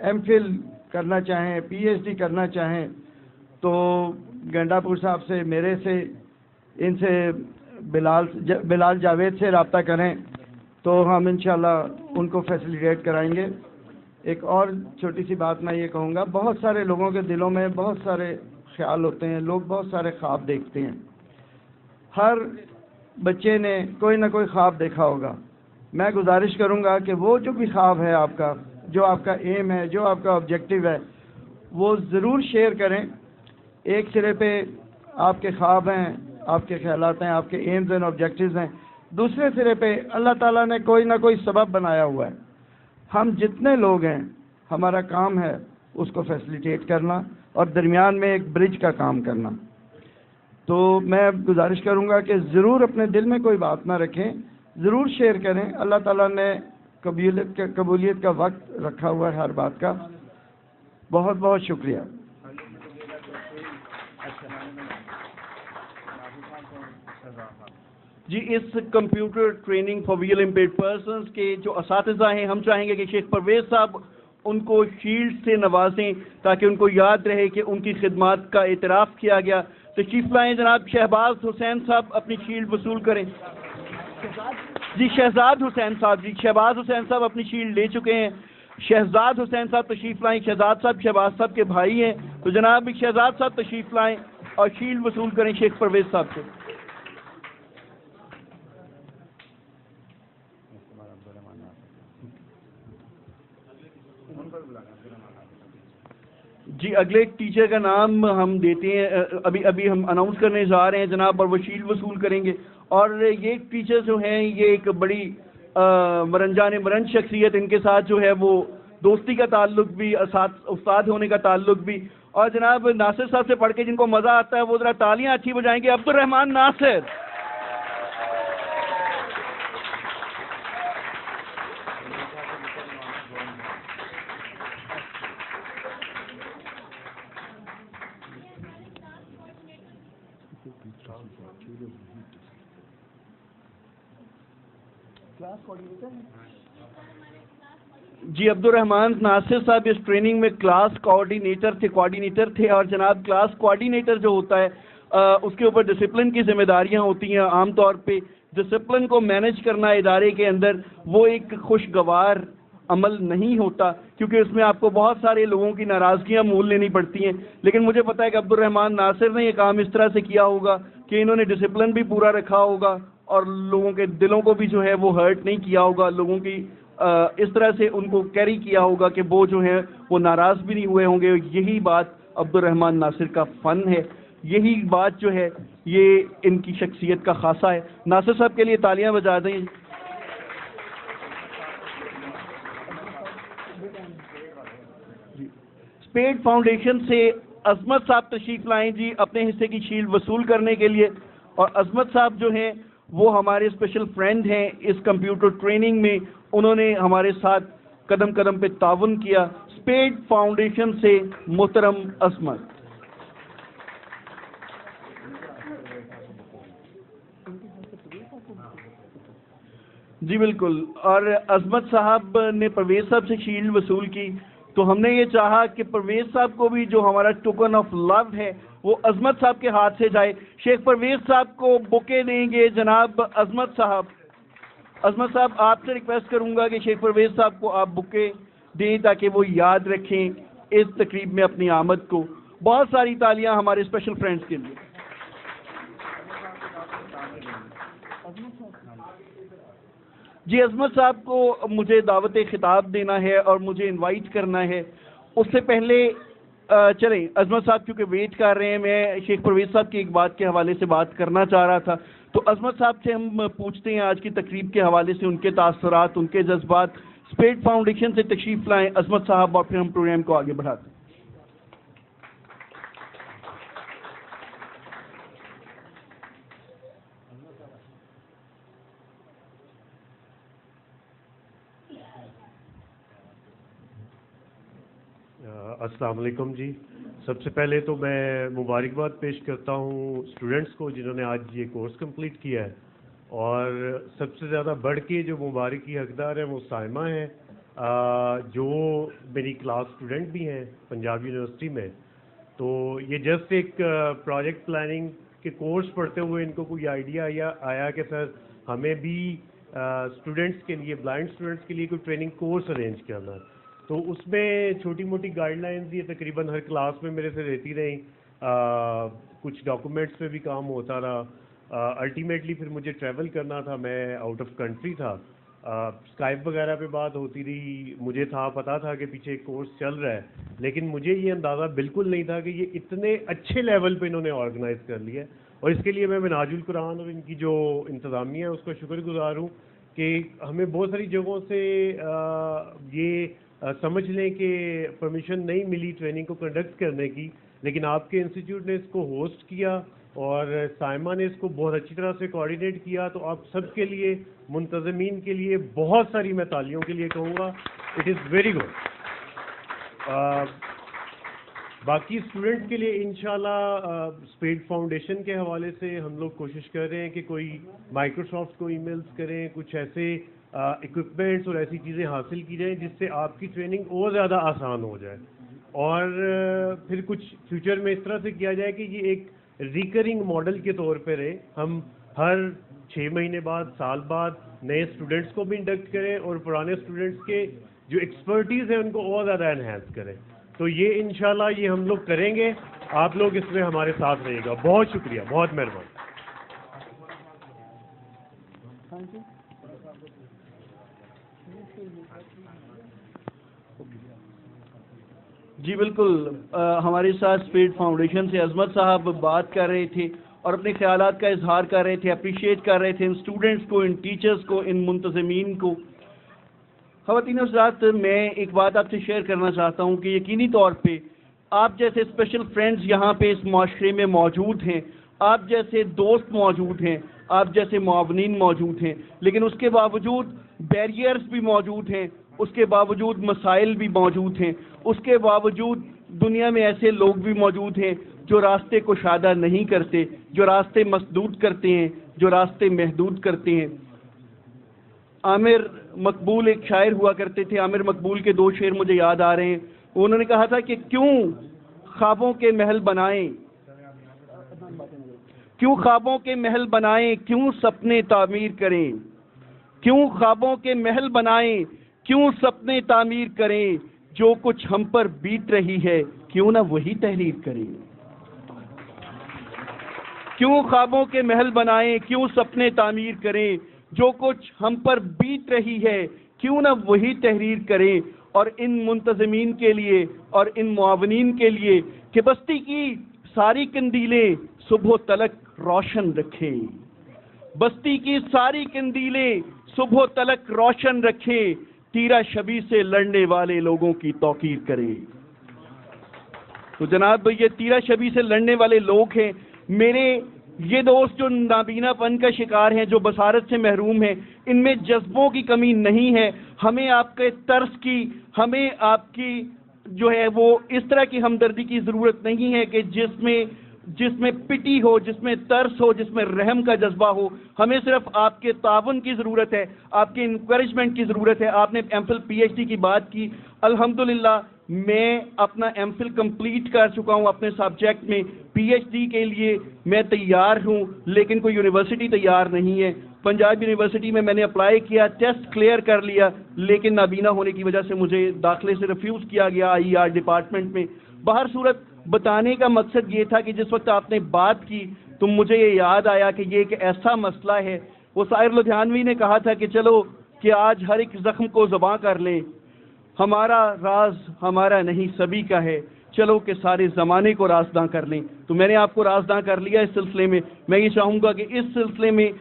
MPhil करना चाहें, PhD करना चाहें, तो गंडापुर साहब से, मेरे से, इनसे बिलाल जावेद से रब्ता करें तो हम इंशाल्लाह उनको फैसिलिटेट कराएंगे। एक और छोटी सी बात मैं ये कहूँगा, बहुत सारे लोगों के दिलों में बहुत सारे ख्याल होते हैं, लोग बहुत सारे ख्वाब देखते हैं। हर बच्चे ने कोई ना कोई ख्वाब देखा होगा। मैं गुजारिश करूँगा कि वो जो भी ख्वाब है आपका, जो आपका एम है, जो आपका ऑब्जेक्टिव है, वो ज़रूर शेयर करें। एक सिरे पे आपके ख्वाब हैं, आपके ख्यालात हैं, आपके एम्स एंड ऑब्जेक्टिव्स हैं, दूसरे सिरे पे अल्लाह ताला ने कोई ना कोई सबब बनाया हुआ है। हम जितने लोग हैं, हमारा काम है उसको फैसिलिटेट करना और दरमियान में एक ब्रिज का काम करना। तो मैं गुजारिश करूंगा कि ज़रूर अपने दिल में कोई बात ना रखें, ज़रूर शेयर करें। अल्लाह ताला ने कबूलियत का वक्त रखा हुआ है हर बात का। बहुत बहुत शुक्रिया। जी, इस computer training for visually impaired persons के जो असातिज़ा हैं, हम चाहेंगे कि शेख परवेज़ साहब उनको शील्ड से नवाजें ताकि उनको याद रहे कि उनकी खिदमत का एतराफ़ किया गया। तो चीफ लाएँ जनाब शहबाज हुसैन साहब अपनी शील्ड वसूल करें। जी शहजाद हुसैन साहब, जी शहबाज हुसैन साहब अपनी शील्ड ले चुके हैं। शहजाद हुसैन साहब तशरीफ़ लाएँ। शहजाद साहब शहबाज साहब के भाई हैं, तो जनाब शहजाद साहब तशरीफ़ लाएँ और शील्ड वसूल करें शेख परवेज़ साहब से। जी अगले टीचर का नाम हम देते हैं, अभी हम अनाउंस करने जा रहे हैं जनाब, और वो शील्ड वसूल करेंगे। और ये टीचर जो हैं ये एक बड़ी मरंजान मरंज शख्सियत, इनके साथ जो है वो दोस्ती का ताल्लुक भी, साथ उस्ताद होने का ताल्लुक भी। और जनाब नासिर साहब से पढ़ के जिनको मज़ा आता है वो ज़रा तालियां अच्छी बजाएंगे। अब्दुल रहमान नासिर। जी अब्दुल रहमान नासिर साहब इस ट्रेनिंग में क्लास कोऑर्डिनेटर थे। और जनाब क्लास कोऑर्डिनेटर जो होता है उसके ऊपर डिसिप्लिन की जिम्मेदारियां होती हैं। आमतौर पे डिसिप्लिन को मैनेज करना इदारे के अंदर वो एक खुशगवार अमल नहीं होता, क्योंकि उसमें आपको बहुत सारे लोगों की नाराज़गियां मोल लेनी पड़ती हैं। लेकिन मुझे पता है कि अब्दुल रहमान नासिर ने ये काम इस तरह से किया होगा कि इन्होंने डिसिप्लिन भी पूरा रखा होगा और लोगों के दिलों को भी जो है वो हर्ट नहीं किया होगा, लोगों की इस तरह से उनको कैरी किया होगा कि वो जो है वो नाराज़ भी नहीं हुए होंगे। यही बात अब्दुल रहमान नासिर का फ़न है, यही बात जो है ये इनकी शख्सियत का खासा है। नासिर साहब के लिए तालियां बजा दें। स्पेड फाउंडेशन से अजमत साहब तशरीफ लाएं जी अपने हिस्से की शील्ड वसूल करने के लिए। और अजमत साहब जो हैं वो हमारे स्पेशल फ्रेंड हैं इस कंप्यूटर ट्रेनिंग में, उन्होंने हमारे साथ कदम कदम पे ताउन किया। स्पेड फाउंडेशन से मोहतरम अजमत। जी बिल्कुल। और अजमत साहब ने परवेज साहब से शील्ड वसूल की, तो हमने ये चाहा कि परवेज साहब को भी जो हमारा टोकन ऑफ लव है वो अजमत साहब के हाथ से जाए। शेख परवेज साहब को बुके देंगे जनाब अजमत साहब। अजमत साहब आपसे रिक्वेस्ट करूंगा कि शेख परवेज साहब को आप बुके दें ताकि वो याद रखें इस तकरीब में अपनी आमद को। बहुत सारी तालियां हमारे स्पेशल फ्रेंड्स के लिए। जी अजमत साहब को मुझे दावत खिताब देना है और मुझे इनवाइट करना है। उससे पहले चलें, अजमत साहब क्योंकि वेट कर रहे हैं, मैं शेख परवेज साहब की एक बात के हवाले से बात करना चाह रहा था। तो अजमत साहब से हम पूछते हैं आज की तकरीब के हवाले से उनके तासुरात, उनके जज्बात। स्पेड फाउंडेशन से तशरीफ लाएं अजमत साहब और फिर हम प्रोग्राम को आगे बढ़ाते हैं। अस्सलाम वालेकुम जी। सबसे पहले तो मैं मुबारकबाद पेश करता हूँ स्टूडेंट्स को जिन्होंने आज ये कोर्स कंप्लीट किया है। और सबसे ज़्यादा बढ़ के जो मुबारक की हकदार है वो साइमा है। जो मेरी क्लास स्टूडेंट भी हैं पंजाब यूनिवर्सिटी में, तो ये जस्ट एक प्रोजेक्ट प्लानिंग के कोर्स पढ़ते हुए इनको कोई आइडिया आया कि सर हमें भी स्टूडेंट्स के लिए, ब्लाइंड स्टूडेंट्स के लिए कोई ट्रेनिंग कोर्स अरेंज करना है। तो उसमें छोटी मोटी गाइडलाइंस ये तकरीबन हर क्लास में मेरे से रहती रही, कुछ डॉक्यूमेंट्स पे भी काम होता रहा। अल्टीमेटली फिर मुझे ट्रैवल करना था, मैं आउट ऑफ कंट्री था, स्काइप वगैरह पे बात होती रही, मुझे पता था कि पीछे एक कोर्स चल रहा है, लेकिन मुझे ये अंदाज़ा बिल्कुल नहीं था कि ये इतने अच्छे लेवल पे इन्होंने ऑर्गेनाइज कर लिया है। और इसके लिए मैं मिनाजुल कुरान और इनकी जो इंतज़ामिया है उसका शुक्रगुजार हूँ कि हमें बहुत सारी जगहों से ये समझ लें कि परमिशन नहीं मिली ट्रेनिंग को कंडक्ट करने की, लेकिन आपके इंस्टीट्यूट ने इसको होस्ट किया और साइमा ने इसको बहुत अच्छी तरह से कोऑर्डिनेट किया। तो आप सबके लिए, मुंतज़मीन के लिए बहुत सारी मैं तालियों के लिए कहूँगा, इट इज़ वेरी गुड। बाकी स्टूडेंट्स के लिए इंशाल्लाह स्पेड फाउंडेशन के हवाले से हम लोग कोशिश कर रहे हैं कि कोई माइक्रोसॉफ्ट को ईमेल्स करें, कुछ ऐसे इक्विपमेंट्स और ऐसी चीज़ें हासिल की जाएं जिससे आपकी ट्रेनिंग और ज़्यादा आसान हो जाए। और फिर कुछ फ्यूचर में इस तरह से किया जाए कि ये एक रिकरिंग मॉडल के तौर पे रहे, हम हर 6 महीने बाद, साल बाद नए स्टूडेंट्स को भी इंडक्ट करें और पुराने स्टूडेंट्स के जो एक्सपर्टीज़ है उनको और ज़्यादा एनहांस करें। तो ये इंशाल्लाह ये हम लोग करेंगे, आप लोग इसमें हमारे साथ रहिएगा। बहुत शुक्रिया, बहुत मेहरबानी। जी बिल्कुल, हमारे साथ स्पीड फाउंडेशन से अजमत साहब बात कर रहे थे और अपने ख्यालात का इजहार कर रहे थे, अप्रिशिएट कर रहे थे इन स्टूडेंट्स को, इन टीचर्स को, इन मुंतज़मीन को। ख़वातीन और हज़रात, मैं एक बात आपसे शेयर करना चाहता हूँ कि यकीनी तौर पे आप जैसे स्पेशल फ्रेंड्स यहाँ पे इस माशरे में मौजूद हैं, आप जैसे दोस्त मौजूद हैं, आप जैसे मुआवनीन मौजूद हैं, लेकिन उसके बावजूद बैरियर्स भी मौजूद हैं, उसके बावजूद मसाइल भी मौजूद हैं, उसके बावजूद दुनिया में ऐसे लोग भी मौजूद हैं जो रास्ते को शादा नहीं करते, जो रास्ते मसदूद करते हैं, जो रास्ते महदूद करते हैं। आमिर मकबूल एक शायर हुआ करते थे, आमिर मकबूल के 2 शेर मुझे याद आ रहे हैं। उन्होंने कहा था कि क्यों ख्वाबों के महल बनाएं, क्यों ख्वाबों के महल बनाएं, क्यों सपने तामीर करें, क्यों ख्वाबों के महल बनाएं, क्यों सपने तामीर करें, जो कुछ हम पर बीत रही है क्यों ना वही तहरीर करें। क्यों ख्वाबों के महल बनाएं, क्यों सपने तामीर करें, जो कुछ हम पर बीत रही है क्यों ना वही तहरीर करें। और इन मुंतज़मीन के लिए और इन मुआवनीन के लिए कि बस्ती की सारी कंदीलें सुबह तलक रोशन रखें, बस्ती की सारी कंदीलें सुबह तलक रोशन रखें, तीरा शबी से लड़ने वाले लोगों की तौकीर करें। तो जनाब, ये तीरा शबी से लड़ने वाले लोग हैं, मेरे ये दोस्त जो नाबीनापन का शिकार हैं, जो बसारत से महरूम हैं, इनमें जज्बों की कमी नहीं है। हमें आपके तर्स की, हमें आपकी जो है वो इस तरह की हमदर्दी की ज़रूरत नहीं है कि जिसमें पिटी हो, जिसमें तरस हो, जिसमें रहम का जज्बा हो। हमें सिर्फ आपके तावन की ज़रूरत है, आपके इंकरेजमेंट की ज़रूरत है। आपने एमफिल पीएचडी की बात की, अल्हम्दुलिल्लाह मैं अपना एमफिल कंप्लीट कर चुका हूँ अपने सब्जेक्ट में। पीएचडी के लिए मैं तैयार हूँ, लेकिन कोई यूनिवर्सिटी तैयार नहीं है। पंजाब यूनिवर्सिटी में मैंने अप्लाई किया, टेस्ट क्लियर कर लिया, लेकिन नाबीना होने की वजह से मुझे दाखिले से रिफ्यूज़ किया गया आईआर डिपार्टमेंट में। बाहर सूरत, बताने का मकसद ये था कि जिस वक्त आपने बात की तो मुझे ये याद आया कि ये एक ऐसा मसला है। वो शायर लुधियानवी ने कहा था कि चलो कि आज हर एक ज़ख्म को ज़बां कर लें, हमारा राज हमारा नहीं सभी का है, चलो कि सारे ज़माने को राज़दां कर लें। तो मैंने आपको राज़दां कर लिया। इस सिलसिले में मैं ये चाहूँगा कि इस सिलसिले में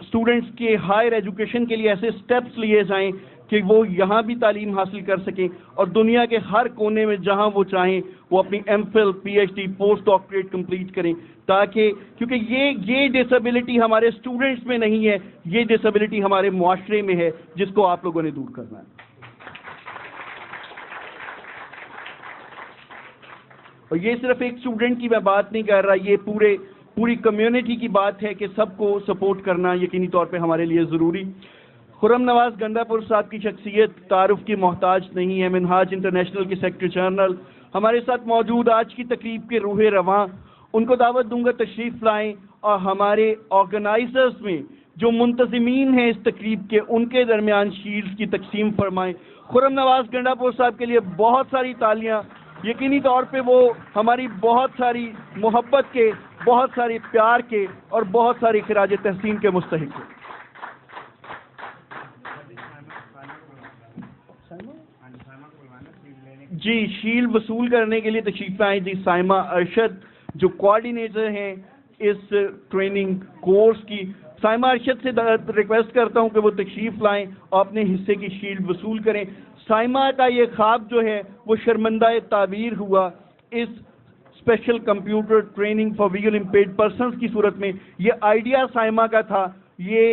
स्टूडेंट्स के हायर एजुकेशन के लिए ऐसे स्टेप्स लिए जाएं कि वो यहाँ भी तालीम हासिल कर सकें और दुनिया के हर कोने में जहाँ वो चाहें वो अपनी MPhil, PhD, post doctorate complete करें, ताकि क्योंकि ये डिसेबिलिटी हमारे स्टूडेंट्स में नहीं है, ये डिसेबिलिटी हमारे मुआशरे में है, जिसको आप लोगों ने दूर करना है। और ये सिर्फ एक स्टूडेंट की मैं बात नहीं कर रहा, ये पूरी कम्युनिटी की बात है कि सबको सपोर्ट करना यकीनी तौर पे हमारे लिए ज़रूरी। खुर्रम नवाज गंडापुर साहब की शख्सियत तारुफ की मोहताज नहीं है। मिनहाज इंटरनेशनल के सेक्रेटरी जनरल हमारे साथ मौजूद, आज की तकरीब के रूह रवां, उनको दावत दूंगा तशरीफ़ लाएं और हमारे ऑर्गेनाइजर्स में जो मुंतज़मीन हैं इस तकरीब के, उनके दरमियान शील्ड्स की तकसीम फरमाएं। खुर्रम नवाज गंडापुर साहब के लिए बहुत सारी तालियां। यकीनी तौर पे वो हमारी बहुत सारी मोहब्बत के, बहुत सारी प्यार के और बहुत सारी खिराज तहसीन के मुस्तहिक हैं। जी, शील्ड वसूल करने के लिए तशरीफ आए जी साइमा अरशद, जो कोऑर्डिनेटर हैं इस ट्रेनिंग कोर्स की। साइमा अरशद से रिक्वेस्ट करता हूं कि वो तशरीफ लाएं और अपने हिस्से की शील्ड वसूल करें। साइमा का ये ख्वाब जो है वो शर्मिंदा ताबीर हुआ इस special computer training for visual impaired persons की सूरत में। ये आइडिया साइमा का था, ये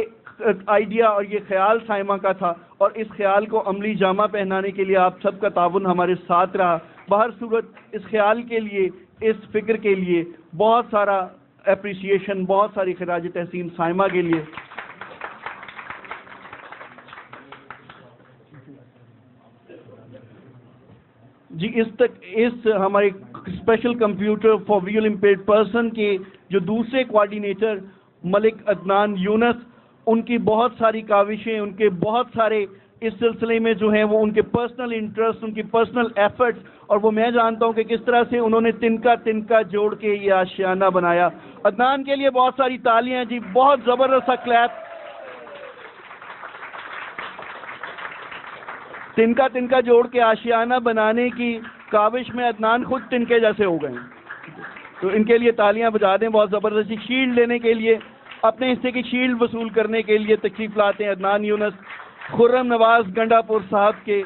आइडिया और ये ख्याल साइमा का था, और इस ख्याल को अमली जामा पहनाने के लिए आप सबका ताउन हमारे साथ रहा। बाहर सूरत इस ख्याल के लिए, इस फिक्र के लिए बहुत सारा एप्रिसिएशन, बहुत सारी खिराज तहसीन साइमा के लिए। जी, इस हमारे special computer for visual impaired person के जो दूसरे कोऑर्डिनेटर मलिक अदनान यूनस, उनकी बहुत सारी काविशें, उनके बहुत सारे इस सिलसिले में जो हैं वो उनके पर्सनल इंटरेस्ट, उनकी पर्सनल एफर्ट्स, और वो मैं जानता हूं कि किस तरह से उन्होंने तिनका तिनका जोड़ के ये आशियाना बनाया। अदनान के लिए बहुत सारी तालियां जी, बहुत ज़बरदस्त सा क्लैप। तिनका तिनका जोड़ के आशियाना बनाने की काविश में अदनान खुद तिनके जैसे हो गए, तो इनके लिए तालियां बजा दें बहुत ज़बरदस्ती। शील्ड लेने के लिए, अपने हिस्से की शील्ड वसूल करने के लिए तशरीफ लाते हैं अदनान यूनस। खुर्रम नवाज गंडापुर साहब के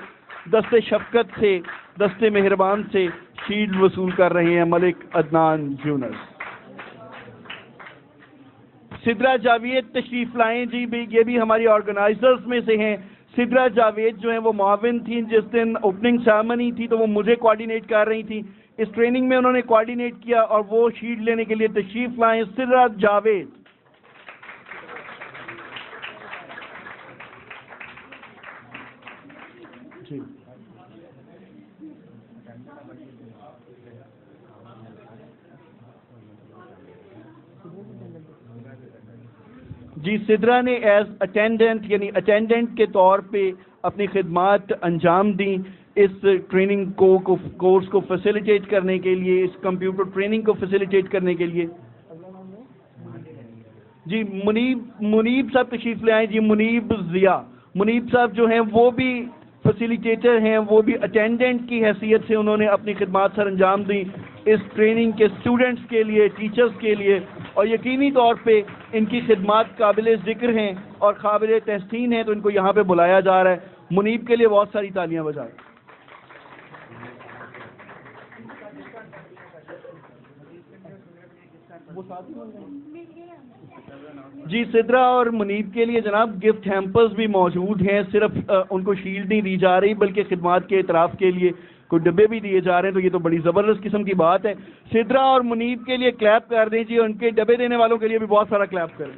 दस्ते शफकत से, दस्ते मेहरबान से शील्ड वसूल कर रहे हैं मलिक अदनान यूनस। सिद्रा जावेद तशरीफ लाएं जी, ये भी हमारी ऑर्गेनाइजर्स में से हैं। सिद्रा जावेद जो है वो मुआविन थी, जिस दिन ओपनिंग सेरेमनी थी तो वो मुझे कोऑर्डिनेट कर रही थी। इस ट्रेनिंग में उन्होंने कोऑर्डिनेट किया और वो शील्ड लेने के लिए तशरीफ लाएं सिद्रा जावेद। जी, सिद्रा ने एज अटेंडेंट, यानी अटेंडेंट के तौर पे अपनी खिदमात अंजाम दी इस ट्रेनिंग कोर्स को फैसिलिटेट करने के लिए, इस कंप्यूटर ट्रेनिंग को फैसिलिटेट करने के लिए। जी, मुनीब साहब तशरीफ ले आए जी। मुनीब ज़िया, मुनीब साहब जो हैं वो भी फैसिलिटेटर हैं, वो भी अटेंडेंट की हैसियत से उन्होंने अपनी खिदमात सर अंजाम दी इस ट्रेनिंग के स्टूडेंट्स के लिए, टीचर्स के लिए, और यकीनी तौर पे इनकी खिदमात काबिल ज़िक्र हैं और काबिल तहसीन हैं, तो इनको यहाँ पे बुलाया जा रहा है। मुनीब के लिए बहुत सारी तालियां बजाएं। जी, सिद्रा और मुनीब के लिए जनाब गिफ्ट हैम्पर्स भी मौजूद हैं। सिर्फ उनको शील्ड नहीं दी जा रही बल्कि खिदमात के इतराफ़ के लिए कोई डब्बे भी दिए जा रहे हैं, तो ये तो बड़ी ज़बरदस्त किस्म की बात है। सिद्रा और मुनीब के लिए क्लैप कर दें जी, उनके डब्बे देने वालों के लिए भी बहुत सारा क्लैप करें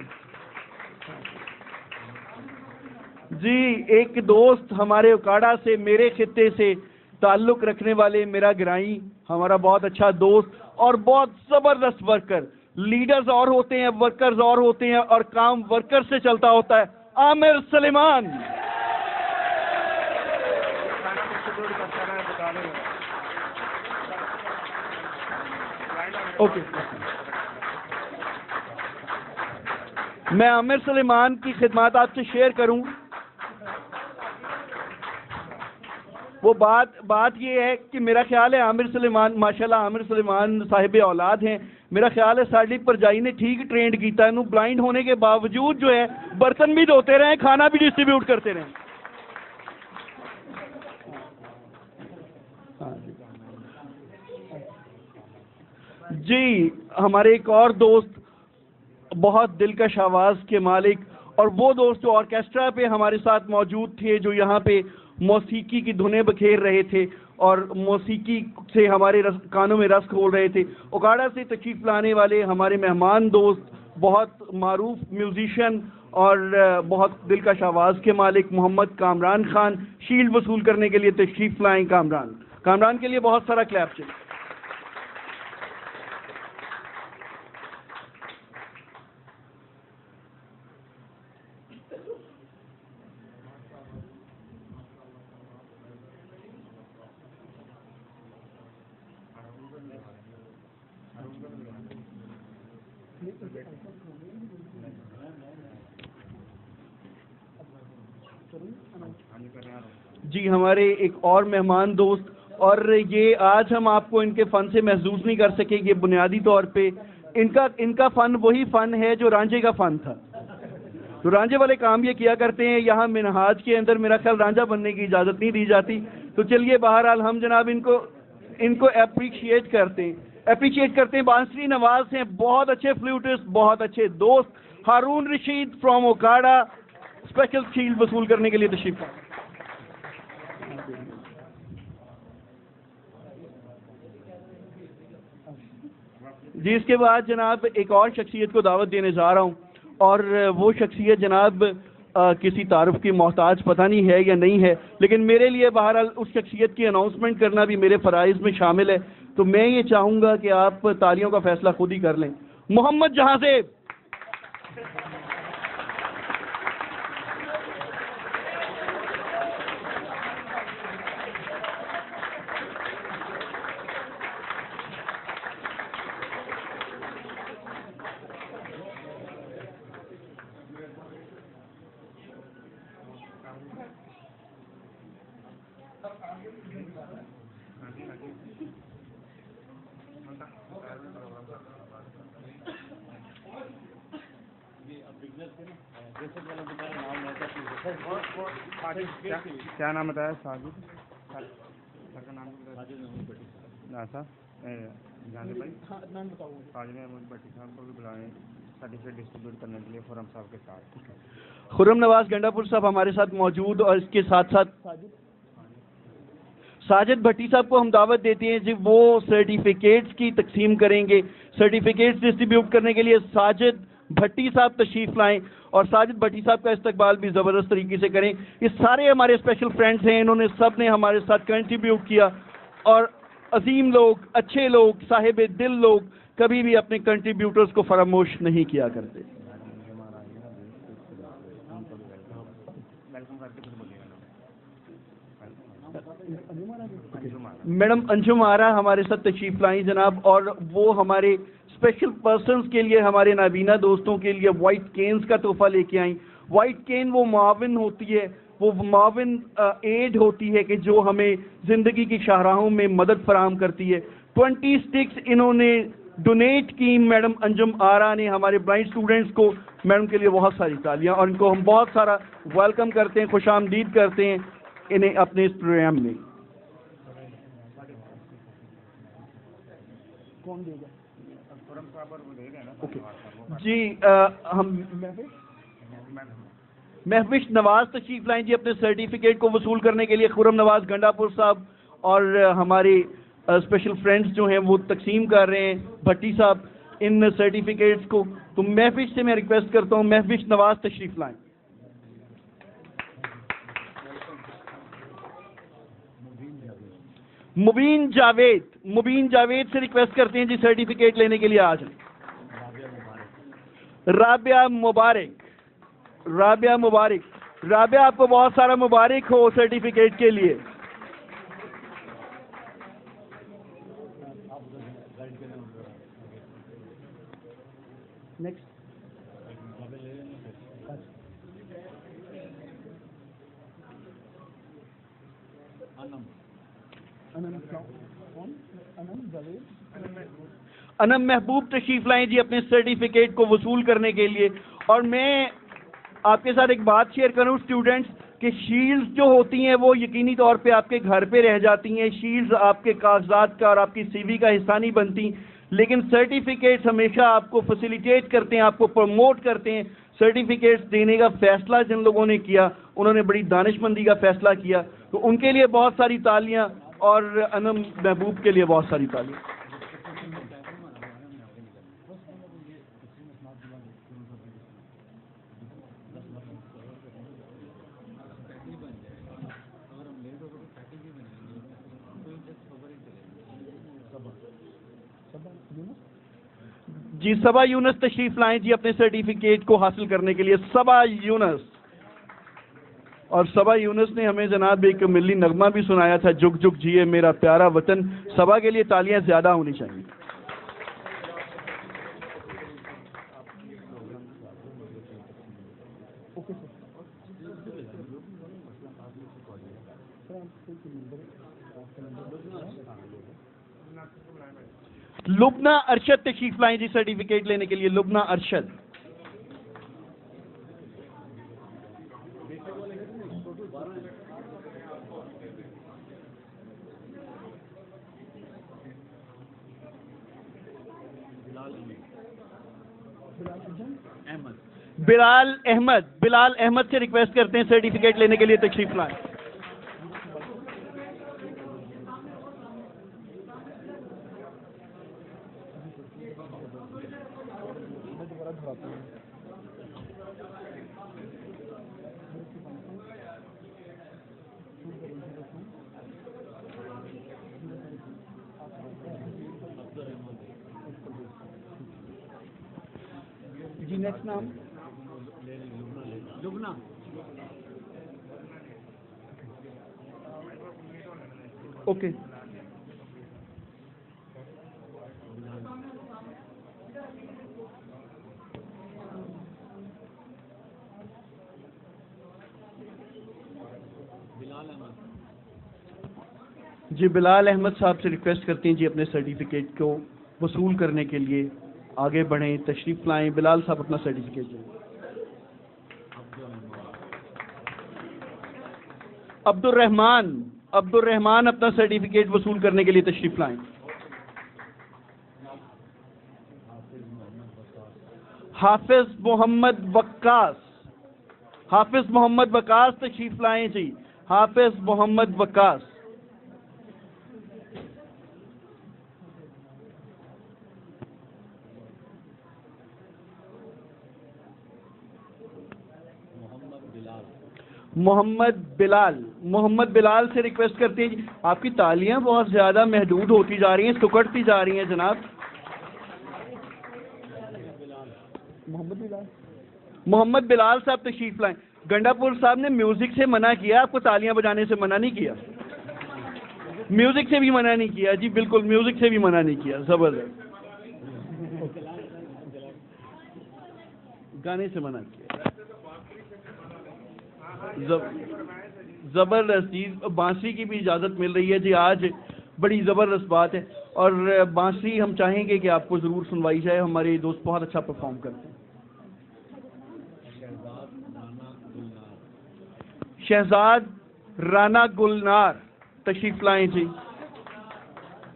जी। एक दोस्त हमारे उकाड़ा से, मेरे खित्ते से ताल्लुक़ रखने वाले मेरा गिराई, हमारा बहुत अच्छा दोस्त और बहुत ज़बरदस्त वर्कर। लीडर्स और होते हैं, वर्कर्स और होते हैं, और काम वर्कर से चलता होता है। आमिर सलेमान, ओके। मैं आमिर सलेमान की खिदमत आपसे शेयर करूं। वो बात ये है कि मेरा ख्याल है आमिर सलेमान, माशाल्लाह आमिर सलेमान साहिब औलाद हैं। मेरा ख्याल है साड़ी परजाई ने ठीक ट्रेंड किया है, ब्लाइंड होने के बावजूद जो है बर्तन भी धोते रहे, खाना भी डिस्ट्रीब्यूट करते रहे। जी, हमारे एक और दोस्त, बहुत दिलकश आवाज़ के मालिक, और वो दोस्त जो ऑर्केस्ट्रा पे हमारे साथ मौजूद थे, जो यहाँ पे मौसीकी की धुनें बखेर रहे थे और मौसीकी से हमारे कानों में रस खोल रहे थे। उकाड़ा से तशरीफ लाने वाले हमारे मेहमान दोस्त, बहुत मारूफ म्यूजिशियन और बहुत दिल का शाहबाज के मालिक मोहम्मद कामरान खान शील्ड वसूल करने के लिए तशरीफ लाएं। कामरान के लिए बहुत सारा क्लैप चाहिए। जी हमारे एक और मेहमान दोस्त, और ये आज हम आपको इनके फन से महसूस नहीं कर सके। ये बुनियादी तौर पे इनका फन वही फन है जो रांझे का फन था। तो रांझे वाले काम ये किया करते हैं। यहाँ मिनहाज के अंदर मेरा ख्याल रांझा बनने की इजाज़त नहीं दी जाती। तो चलिए बहरहाल हम जनाब इनको अप्रिशिएट करते हैं। बांसुरी नवाज हैं, बहुत अच्छे फ्लूटिस्ट, बहुत अच्छे दोस्त। Haroon Rashid from Okara special shield वसूल करने के लिए तशरीफ लाए। जी इसके बाद जनाब एक और शख्सियत को दावत देने जा रहा हूँ, और वो शख्सियत जनाब किसी तारुफ की मोहताज पता नहीं है या नहीं है, लेकिन मेरे लिए बहरहाल उस शख्सियत की अनाउंसमेंट करना भी मेरे फ़राइज़ में शामिल है। तो मैं ये चाहूँगा कि आप तालियों का फैसला खुद ही कर लें। मोहम्मद जहांज़ेब। क्या नाम बताया? साजिद सर का नाम जाने भाई साजिद अहमद भट्टी साहब को भी बुलाएं सर्टिफिकेट डिस्ट्रीब्यूट करने के लिए खुर्रम साहब के साथ। खुर्रम नवाज गंडापुर साहब हमारे साथ मौजूद, और इसके साथ साथ साजिद भट्टी साहब को हम दावत देते हैं जी, वो सर्टिफिकेट्स की तकसीम करेंगे। सर्टिफिकेट्स डिस्ट्रीब्यूट करने के लिए साजिद भट्टी साहब तशरीफ लाएं, और साजिद भट्टी साहब का इस्तकबाल भी ज़बरदस्त तरीके से करें। ये सारे हमारे स्पेशल फ्रेंड्स हैं, इन्होंने सब ने हमारे साथ कंट्रीब्यूट किया, और अजीम लोग, अच्छे लोग, साहिब दिल लोग कभी भी अपने कंट्रीब्यूटर्स को फरामोश नहीं किया करते। मैडम अंजुम आरा हमारे साथ तशरीफ लाई जनाब, और वो हमारे स्पेशल पर्सन्स के लिए, हमारे नाबीना दोस्तों के लिए वाइट केन्स का तोहफा लेके आई। वाइट केन वो माविन होती है, वो माविन एड होती है कि जो हमें ज़िंदगी की शाहराहों में मदद फराहम करती है। 20 स्टिक्स इन्होंने डोनेट की मैडम अंजुम आरा ने हमारे ब्राइट स्टूडेंट्स को। मैडम के लिए बहुत सारी तालियां, और इनको हम बहुत सारा वेलकम करते हैं, खुशामदीद करते हैं इन्हें अपने इस प्रोग्राम में। कौन देगा? जी हम महविश नवाज तशरीफ लाएं जी अपने सर्टिफिकेट को वसूल करने के लिए। खुर्रम नवाज गंडापुर साहब और हमारे स्पेशल फ्रेंड्स जो हैं वो तकसीम कर रहे हैं, भट्टी साहब, इन सर्टिफिकेट्स को। तो महविश से मैं रिक्वेस्ट करता हूँ, महविश नवाज तशरीफ लाएं। मुबीन जावेद से रिक्वेस्ट करते हैं जी सर्टिफिकेट लेने के लिए आ जाएं। राबिया मुबारक, राबिया आपको बहुत सारा मुबारक हो सर्टिफिकेट के लिए। नेक्स्ट अनम महबूब तशरीफ लाएं जी अपने सर्टिफिकेट को वसूल करने के लिए। और मैं आपके साथ एक बात शेयर करूं स्टूडेंट्स, कि शील्ड्स जो होती हैं वो यकीनी तौर पे आपके घर पे रह जाती हैं। शील्ड्स आपके कागजात का और आपकी सीवी का हिस्सा नहीं बनती, लेकिन सर्टिफिकेट्स हमेशा आपको फैसिलिटेट करते हैं, आपको प्रमोट करते हैं। सर्टिफिकेट्स देने का फैसला जिन लोगों ने किया, उन्होंने बड़ी दानिशमंदी का फैसला किया, तो उनके लिए बहुत सारी तालियां, और अनम महबूब के लिए बहुत सारी तालियां। जी सबा यूनस तशरीफ लाएं जी अपने सर्टिफिकेट को हासिल करने के लिए। सबा यूनस। और सबा यूनस ने हमें जनाब एक मिली नगमा भी सुनाया था, जुग जुग जिए मेरा प्यारा वतन। सबा के लिए तालियां ज्यादा होनी चाहिए। लुबना अरशद तशरीफ लाएं जी सर्टिफिकेट लेने के लिए। लुबना अरशद। बिलाल अहमद। बिलाल अहमद से रिक्वेस्ट करते हैं सर्टिफिकेट लेने के लिए तशरीफ लाएं। जी नेक्स्ट नाम लुबना। ओके जी बिलाल अहमद साहब से रिक्वेस्ट करती हैं जी अपने सर्टिफिकेट को वसूल करने के लिए आगे बढ़ें, तशरीफ लाएं। बिलाल साहब अपना सर्टिफिकेट लें। अब्दुर्रहमान। अब्दुर्रहमान अपना सर्टिफिकेट वसूल करने के लिए तशरीफ लाएं। हाफिज मोहम्मद वक्कास। हाफिज मोहम्मद वक्कास तशरीफ लाएं जी। हाफिज मोहम्मद वक्कास। मोहम्मद बिलाल। मोहम्मद बिलाल से रिक्वेस्ट करते हैं जी। आपकी तालियां बहुत ज्यादा महदूद होती जा रही हैं, सुकड़ती जा रही हैं जनाब। मोहम्मद बिलाल। मोहम्मद बिलाल साहब तशरीफ लाएं। गंडापुर साहब ने म्यूजिक से मना किया, आपको तालियां बजाने से मना नहीं किया। म्यूजिक से भी मना नहीं किया जी, बिल्कुल म्यूजिक से भी मना नहीं किया। जबरदस्त। गाने से मना किया। जबरदस्त चीज। बांसुरी की भी इजाजत मिल रही है जी, आज बड़ी जबरदस्त बात है। और बांसुरी हम चाहेंगे कि आपको जरूर सुनवाई जाए, हमारे दोस्त बहुत अच्छा परफॉर्म करते हैं। शहजाद राना गुलनार तशरीफ लाएं जी।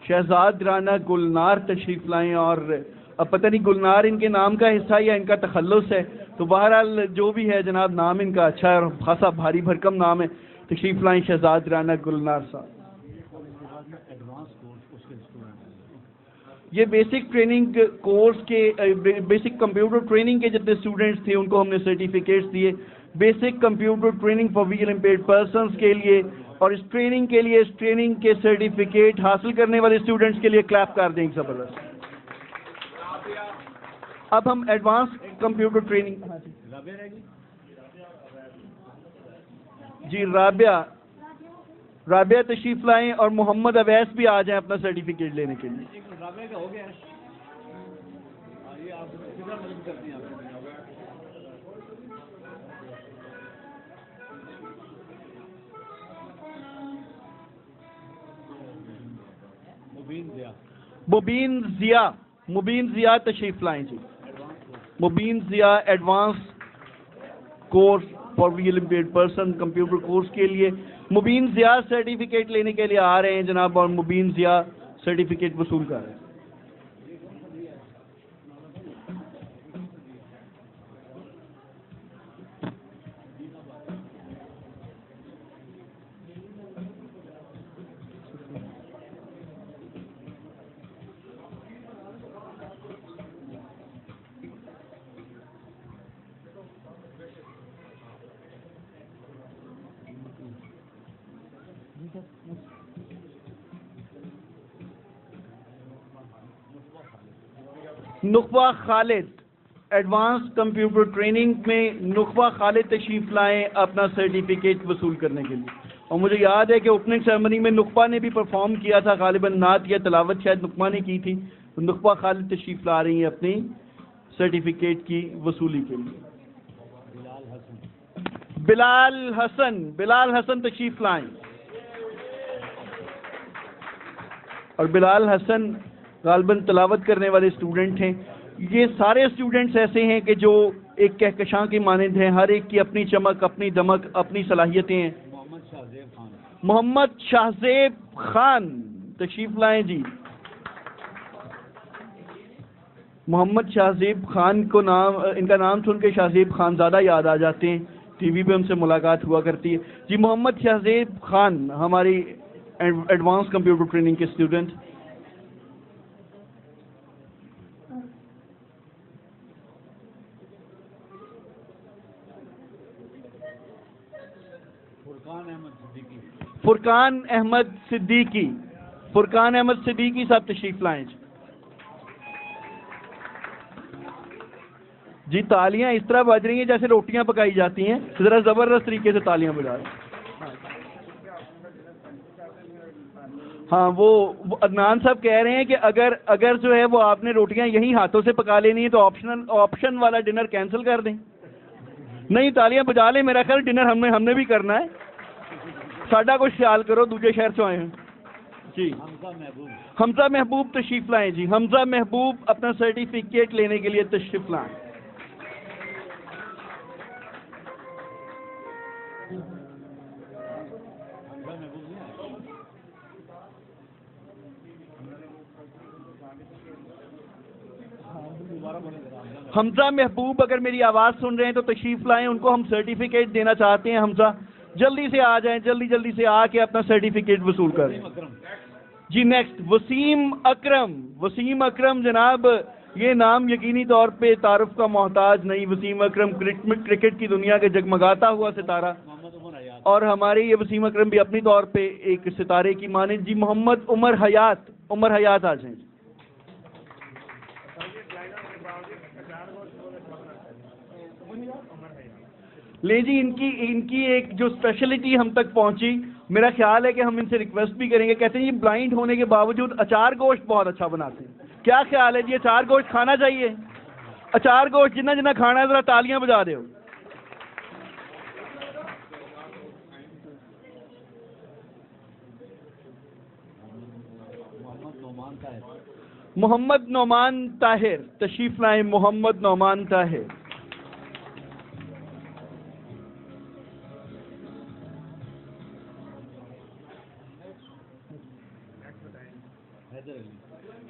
शहजाद राना गुलनार तशरीफ लाएं। और अब पता नहीं गुलनार इनके नाम का हिस्सा या इनका तखल्लुस है, तो बहरहाल जो भी है जनाब नाम इनका अच्छा है और खासा भारी भरकम नाम है। तशरीफ लाएं शहजाद राना गुलनार साहब। ये बेसिक ट्रेनिंग कोर्स के बेसिक कंप्यूटर ट्रेनिंग के जितने स्टूडेंट्स थे उनको हमने सर्टिफिकेट्स दिए। Basic computer training for visually impaired persons के लिए, और इस ट्रेनिंग के लिए, इस ट्रेनिंग के सर्टिफिकेट हासिल करने वाले स्टूडेंट्स के लिए क्लैप कर देंगे जबरदस्त। अब हम एडवांस कंप्यूटर ट्रेनिंग जी राबिया तशरीफ लाएं और मोहम्मद अवैस भी आ जाएं अपना सर्टिफिकेट लेने के लिए। मुबीन जिया तशरीफ लाएं जी। Mubeen Zia advance course for visually impaired person computer course के लिए मुबीन जिया सर्टिफिकेट लेने के लिए आ रहे हैं जनाब, और मुबीन जिया सर्टिफिकेट वसूल कर रहे हैं। नुकबा खालिद, एडवांस कंप्यूटर ट्रेनिंग में नुकबा खालिद तशरीफ लाएं अपना सर्टिफिकेट वसूल करने के लिए। और मुझे याद है कि ओपनिंग सेरेमनी में नुकबा ने भी परफॉर्म किया था, गालिबन नात या तलावत शायद नुकबा ने की थी। तो नुकबा खालिद तशरीफ ला रही हैं अपनी सर्टिफिकेट की वसूली के लिए। बिलाल हसन तशरीफ लाएं। और बिलाल हसन गालिबन तलावत करने वाले स्टूडेंट हैं। ये सारे स्टूडेंट्स ऐसे हैं कि जो एक कहकशां की मानंद हैं, हर एक की अपनी चमक, अपनी दमक, अपनी सलाहियतें हैं। मोहम्मद शाहजेब खान तशरीफ लाएं जी। मोहम्मद शाहजेब खान को इनका नाम सुन के शाहजेब खान ज़्यादा याद आ जाते हैं, टीवी पे हमसे मुलाकात हुआ करती है जी। मोहम्मद शाहजेब खान हमारी एडवांस कंप्यूटर ट्रेनिंग के स्टूडेंट। फुरकान अहमद सिद्दीकी साहब तशरीफ लाएं जी। तालियां इस तरह बज रही हैं जैसे रोटियां पकाई जाती हैं, जरा जबरदस्त तरीके से तालियां बजा रहे हैं। हाँ, वो अदनान साहब कह रहे हैं कि अगर जो है वो आपने रोटियां यही हाथों से पका लेनी है तो ऑप्शन वाला डिनर कैंसिल कर दें। नहीं, तालियां बजा लें, मेरा ख्याल डिनर हमने भी करना है। साडा कुछ ख्याल करो, दूसरे शहर से आए हैं जी। हमजा महबूब तशरीफ लाएं जी। हमजा महबूब अपना सर्टिफिकेट लेने के लिए तशरीफ लाएं। हमजा महबूब अगर मेरी आवाज़ सुन रहे हैं तो तशरीफ लाएं, उनको हम सर्टिफिकेट देना चाहते हैं। हमजा जल्दी से आ जाएं, जल्दी से आके अपना सर्टिफिकेट वसूल करें जी। नेक्स्ट वसीम अकरम जनाब, ये नाम यकीनी तौर पे तारुफ का मोहताज नहीं। वसीम अकरम क्रिकेट की दुनिया के जगमगाता हुआ सितारा, और हमारे ये वसीम अकरम भी अपनी तौर पे एक सितारे की माने जी। मोहम्मद उमर हयात आ जाएं। ले जी, इनकी एक जो स्पेशलिटी हम तक पहुंची, मेरा ख्याल है कि हम इनसे रिक्वेस्ट भी करेंगे। कहते हैं ये ब्लाइंड होने के बावजूद अचार गोश्त बहुत अच्छा बनाते हैं। क्या ख्याल है जी, अचार गोश्त खाना चाहिए? अचार गोश्त जिन्ना खाना है जरा तालियां बजा दो। मोहम्मद नौमान ताहिर तशरीफ लाएं। मोहम्मद नौमान ताहिर।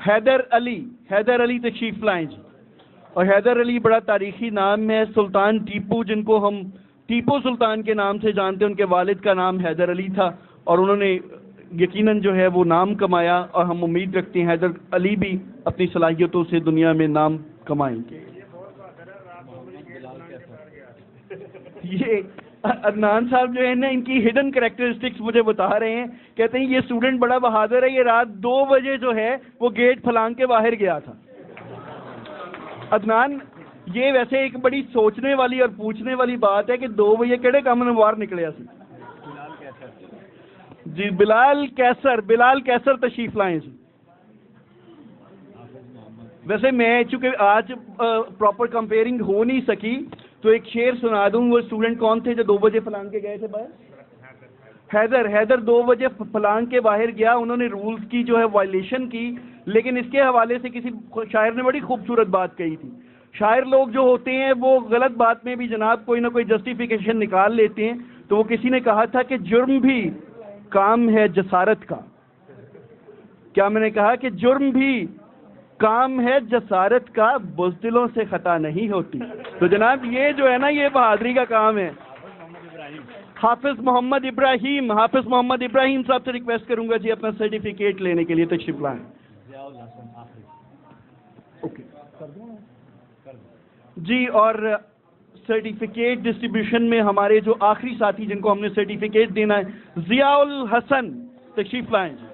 हैदर अली तशरीफ लाएं जी। और हैदर अली बड़ा तारीखी नाम है। सुल्तान टीपू, जिनको हम टीपू सुल्तान के नाम से जानते हैं, उनके वालिद का नाम हैदर अली था और उन्होंने यकीनन जो है वो नाम कमाया, और हम उम्मीद रखते हैं हैदर अली भी अपनी सलाहियतों से दुनिया में नाम कमाएंगे। ये अदनान साहब जो है ना, इनकी हिडन कैरेक्टरिस्टिक्स मुझे बता रहे हैं। कहते हैं ये स्टूडेंट बड़ा बहादुर है, ये रात 2 बजे जो है वो गेट फलांग के बाहर गया था। अदनान, ये वैसे एक बड़ी सोचने वाली और पूछने वाली बात है कि 2 बजे केड़े काम में बाहर निकले जी। बिलाल कैसर तशरीफ लाएं जी। वैसे मैं चूंकि आज प्रॉपर कंपेयरिंग हो नहीं सकी तो एक शेर सुना दूं। वो स्टूडेंट कौन थे जो 2 बजे फलांग के गए थे बाहर? हैदर 2 बजे फलांग के बाहर गया। उन्होंने रूल्स की जो है वायलेशन की, लेकिन इसके हवाले से किसी शायर ने बड़ी खूबसूरत बात कही थी। शायर लोग जो होते हैं वो गलत बात में भी जनाब कोई ना कोई जस्टिफिकेशन निकाल लेते हैं। तो वो किसी ने कहा था कि जुर्म भी काम है जसारत का। क्या मैंने कहा कि जुर्म भी काम है जसारत का, बुज़दिलों से खता नहीं होती। तो जनाब ये जो है ना, ये बहादुरी का काम है। हाफिज मोहम्मद इब्राहिम साहब से रिक्वेस्ट करूंगा जी अपना सर्टिफिकेट लेने के लिए तशरीफ लाएं। ओके जी। और सर्टिफिकेट डिस्ट्रीब्यूशन में हमारे जो आखिरी साथी जिनको हमने सर्टिफिकेट देना है, जियाउल हसन तशरीफ लाएं जी।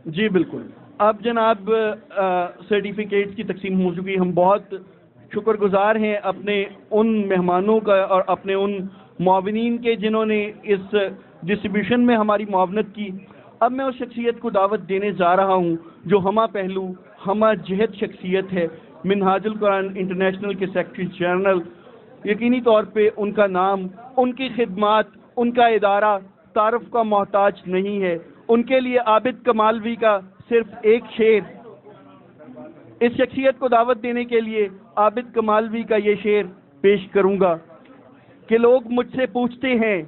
जी बिल्कुल। अब जनाब सर्टिफिकेट्स की तकसीम हो चुकी। हम बहुत शुक्रगुजार हैं अपने उन मेहमानों का और अपने उन मुआविनीन के जिन्होंने इस डिस्ट्रीब्यूशन में हमारी मुआवनत की। अब मैं उस शख्सियत को दावत देने जा रहा हूँ जो हमा पहलू हमा जहद शख्सियत है, मिनहाजुल कुरान इंटरनेशनल के सेक्रेटरी जनरल। यकीनी तौर पे उनका नाम, उनकी खिदमात, उनका इदारा तारुफ का मोहताज नहीं है। उनके लिए आबिद कमालवी का सिर्फ एक शेर, इस शख्सियत को दावत देने के लिए आबिद कमालवी का ये शेर पेश करूंगा कि लोग मुझसे पूछते हैं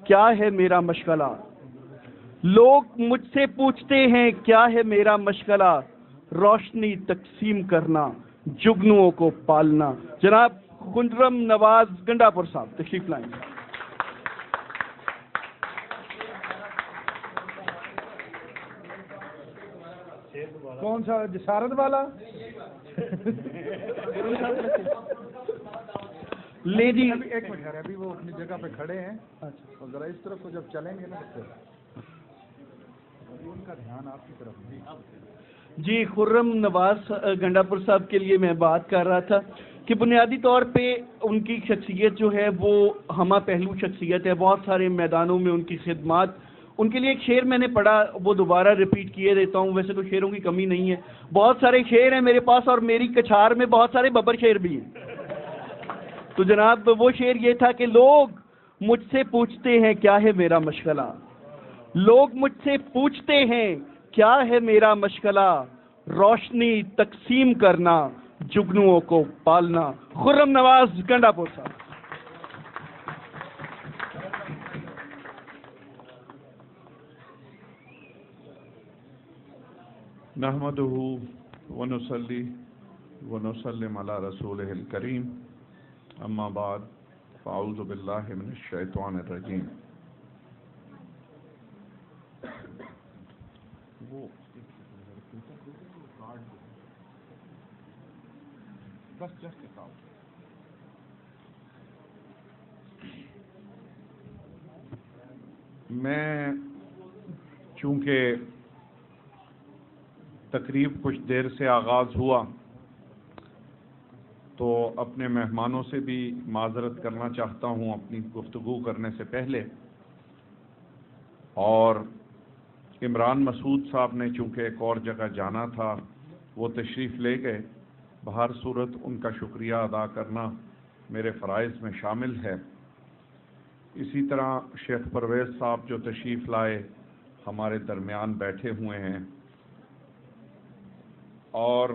क्या है मेरा मशगला, लोग मुझसे पूछते हैं क्या है मेरा मशगला, रोशनी तकसीम करना, जुगनुओं को पालना। जनाब खुर्रम नवाज गंडापुर साहब तशरीफ लाएंगे। कौन सा जिसारत वाला? ले जी, अभी एक मिनट अभी वो अपनी जगह पे खड़े हैं। अच्छा, और जरा इस तरफ को जब चलेंगे ना तो उनका ध्यान आपकी तरफ नहीं। जी खुर्रम नवाज गंडापुर साहब के लिए मैं बात कर रहा था कि बुनियादी तौर पे उनकी शख्सियत जो है वो हमा पहलू शख्सियत है। बहुत सारे मैदानों में उनकी खिदमात। उनके लिए एक शेर मैंने पढ़ा, वो दोबारा रिपीट किए देता हूँ। वैसे तो शेरों की कमी नहीं है, बहुत सारे शेर हैं मेरे पास और मेरी कछार में बहुत सारे बबर शेर भी हैं। तो जनाब वो शेर ये था कि लोग मुझसे पूछते हैं क्या है मेरा मशगला, लोग मुझसे पूछते हैं क्या है मेरा मशगला, रोशनी तकसीम करना, जुगनुओं को पालना। खुर्रम नवाज गंडापुर साहब। नहमदुहु व नुसल्ली व नुसल्लिम अला रसूलिहिल करीम, अम्मा बाद, फ़अऊज़ु बिल्लाहि मिनश शैतानिर रजीम। मैं चूँकि तकरीब कुछ देर से आगाज़ हुआ तो अपने मेहमानों से भी माज़रत करना चाहता हूँ अपनी गुफ्तगू करने से पहले। और इमरान मसूद साहब ने चूँकि एक और जगह जाना था वो तशरीफ़ ले गए। बहर सूरत उनका शुक्रिया अदा करना मेरे फ़राइज़ में शामिल है। इसी तरह शेख परवेज़ साहब जो तशरीफ़ लाए हमारे दरमियान बैठे हुए हैं, और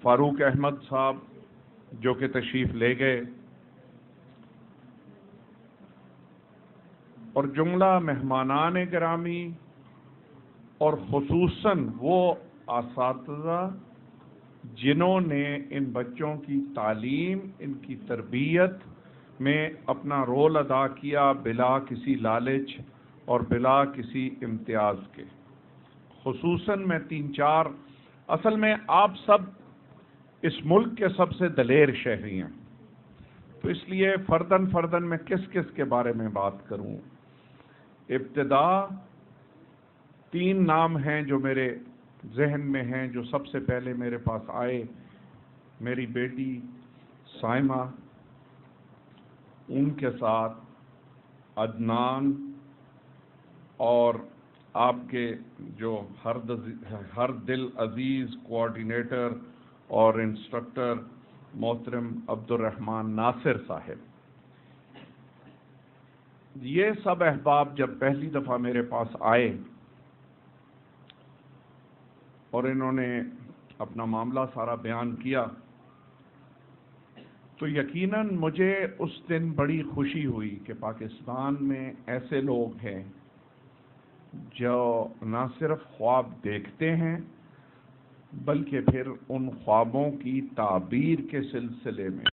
फ़ारूक अहमद साहब जो कि तशरीफ़ ले गए, और जुमला मेहमानान गिरामी और ख़ुसूसन वो असातिज़ा जिन्होंने इन बच्चों की तालीम, इनकी तरबियत में अपना रोल अदा किया बिला किसी लालच और बिला किसी इम्तियाज़ के। ख़ुसूसन मैं 3-4, असल में आप सब इस मुल्क के सबसे दलेर शहरी हैं, तो इसलिए फ़र्दन फ़र्दन मैं किस किस के बारे में बात करूं। इब्तिदा 3 नाम हैं जो मेरे जहन में हैं, जो सबसे पहले मेरे पास आए। मेरी बेटी साइमा, उनके साथ अदनान, और आपके जो हर दिल अजीज़ कोऑर्डिनेटर और इंस्ट्रक्टर मोहतरम अब्दुर्रहमान नासिर साहिब। ये सब अहबाब जब पहली दफ़ा मेरे पास आए और इन्होंने अपना मामला सारा बयान किया, तो यकीनन मुझे उस दिन बड़ी खुशी हुई कि पाकिस्तान में ऐसे लोग हैं जो न सिर्फ ख्वाब देखते हैं बल्कि फिर उन ख्वाबों की ताबीर के सिलसिले में